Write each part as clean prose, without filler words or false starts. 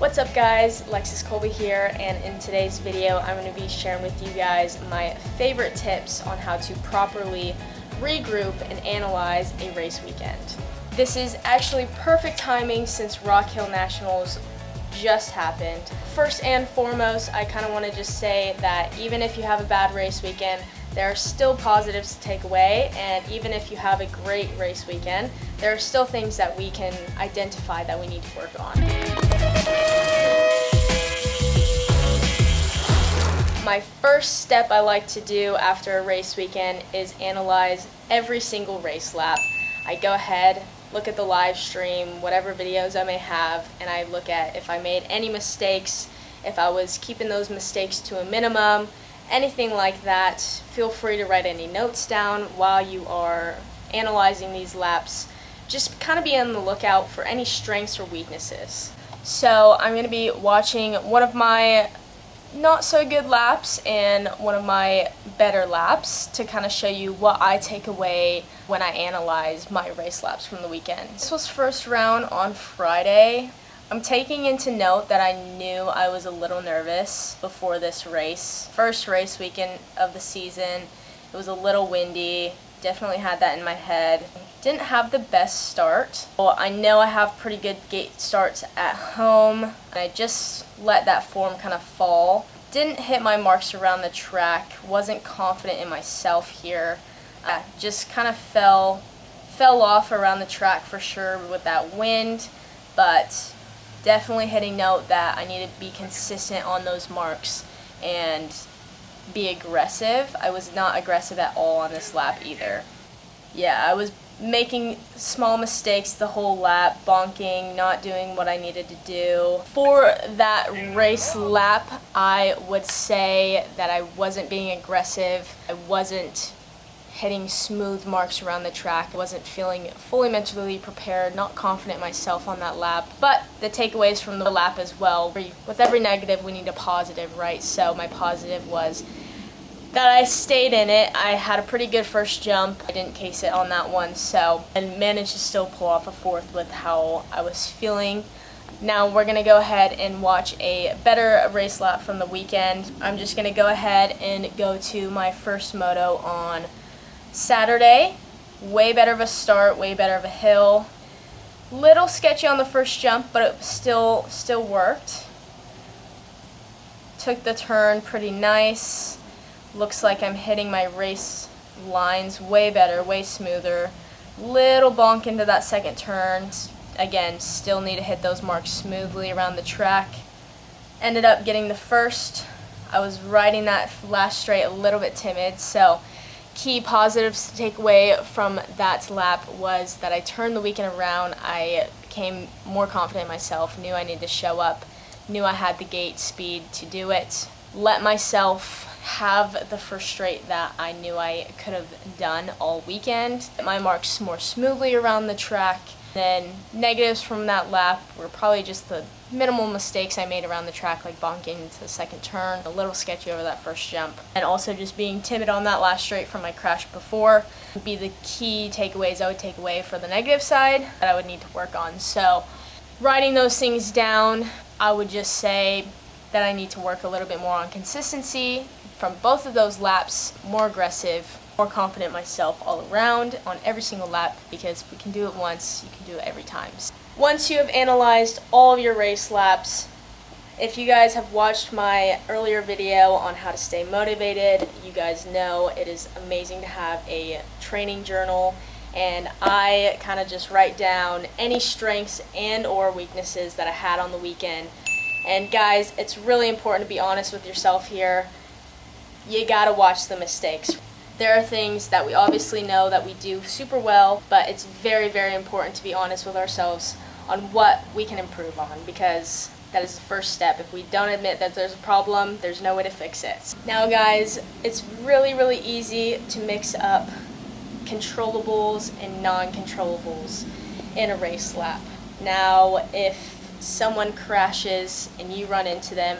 What's up guys, Alexis Colby here, and in today's video I'm going to be sharing with you guys my favorite tips on how to properly regroup and analyze a race weekend. This is actually perfect timing since Rock Hill Nationals just happened. First and foremost, I kind of want to just say that even if you have a bad race weekend, there are still positives to take away, and even if you have a great race weekend, there are still things that we can identify that we need to work on. My first step I like to do after a race weekend is analyze every single race lap. I go ahead, look at the live stream, whatever videos I may have, and I look at if I made any mistakes, if I was keeping those mistakes to a minimum, anything like that. Feel free to write any notes down while you are analyzing these laps. Just kind of be on the lookout for any strengths or weaknesses. So I'm going to be watching one of my not so good laps and one of my better laps to kind of show you what I take away when I analyze my race laps from the weekend. This was first round on Friday. I'm taking into note that I knew I was a little nervous before this race. First race weekend of the season, it was a little windy, definitely had that in my head. Didn't have the best start. Well, I know I have pretty good gate starts at home, and I just let that form kind of fall. Didn't hit my marks around the track, wasn't confident in myself here. Just kind of fell off around the track for sure with that wind, but definitely hitting note that I need to be consistent on those marks and be aggressive. I was not aggressive at all on this lap either. Yeah, I was making small mistakes the whole lap, bonking, not doing what I needed to do. For that race lap, I would say that I wasn't being aggressive. I wasn't hitting smooth marks around the track. I wasn't feeling fully mentally prepared, not confident in myself on that lap. But the takeaways from the lap as well, with every negative we need a positive, right? So my positive was that I stayed in it. I had a pretty good first jump. I didn't case it on that one, and managed to still pull off a fourth with how I was feeling. Now we're going to go ahead and watch a better race lap from the weekend. I'm just going to go ahead and go to my first moto on Saturday. Way better of a start, way better of a hill. Little sketchy on the first jump, but it still worked. Took the turn pretty nice. Looks like I'm hitting my race lines way better, way smoother. Little bonk into that second turn. Again, still need to hit those marks smoothly around the track. Ended up getting the first. I was riding that last straight a little bit timid, so key positives to take away from that lap was that I turned the weekend around. I became more confident in myself, knew I needed to show up, knew I had the gate speed to do it. Let myself have the first straight that I knew I could have done all weekend. My marks more smoothly around the track. Then negatives from that lap were probably just the minimal mistakes I made around the track, like bonking into the second turn, a little sketchy over that first jump, and also just being timid on that last straight from my crash before would be the key takeaways I would take away for the negative side that I would need to work on. So writing those things down, I would just say that I need to work a little bit more on consistency from both of those laps, more aggressive, more confident myself all around on every single lap, because if you can do it once, you can do it every time. Once you have analyzed all of your race laps, if you guys have watched my earlier video on how to stay motivated, you guys know it is amazing to have a training journal, and I kind of just write down any strengths and or weaknesses that I had on the weekend. And guys, it's really important to be honest with yourself here. You gotta watch the mistakes. There are things that we obviously know that we do super well, but it's very, very important to be honest with ourselves on what we can improve on, because that is the first step. If we don't admit that there's a problem, there's no way to fix it. Now guys, it's really, really easy to mix up controllables and non-controllables in a race lap. Now, if someone crashes and you run into them,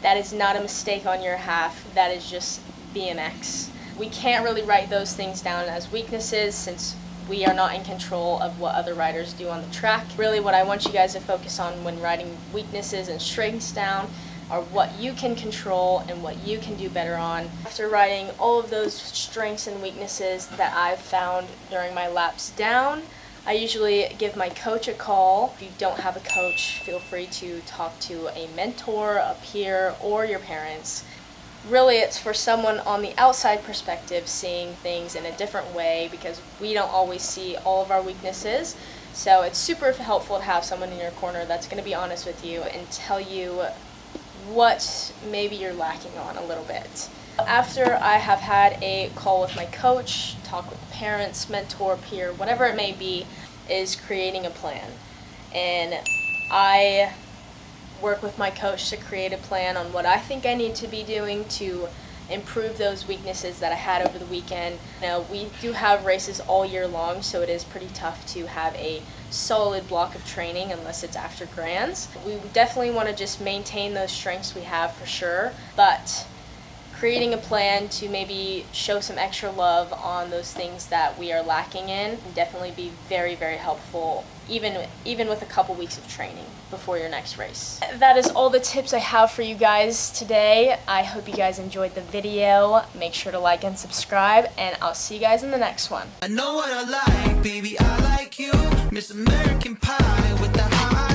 that is not a mistake on your half, that is just BMX. We can't really write those things down as weaknesses since We are not in control of what other riders do on the track. Really what I want you guys to focus on when writing weaknesses and strengths down are what you can control and what you can do better on. After writing all of those strengths and weaknesses that I've found during my laps down, I usually give my coach a call. If you don't have a coach, feel free to talk to a mentor, a peer, or your parents. Really, it's for someone on the outside perspective seeing things in a different way, because we don't always see all of our weaknesses. So it's super helpful to have someone in your corner that's going to be honest with you and tell you what maybe you're lacking on a little bit. After I have had a call with my coach, talk with parents, mentor, peer, whatever it may be, is creating a plan. And I work with my coach to create a plan on what I think I need to be doing to improve those weaknesses that I had over the weekend. You know, we do have races all year long, so it is pretty tough to have a solid block of training unless it's after grands. We definitely want to just maintain those strengths we have for sure, but creating a plan to maybe show some extra love on those things that we are lacking in can definitely be very, very helpful, even with a couple weeks of training before your next race. That is all the tips I have for you guys today. I hope you guys enjoyed the video. Make sure to like and subscribe, and I'll see you guys in the next one. I know what I like, baby, I like you, Miss American Pie with the high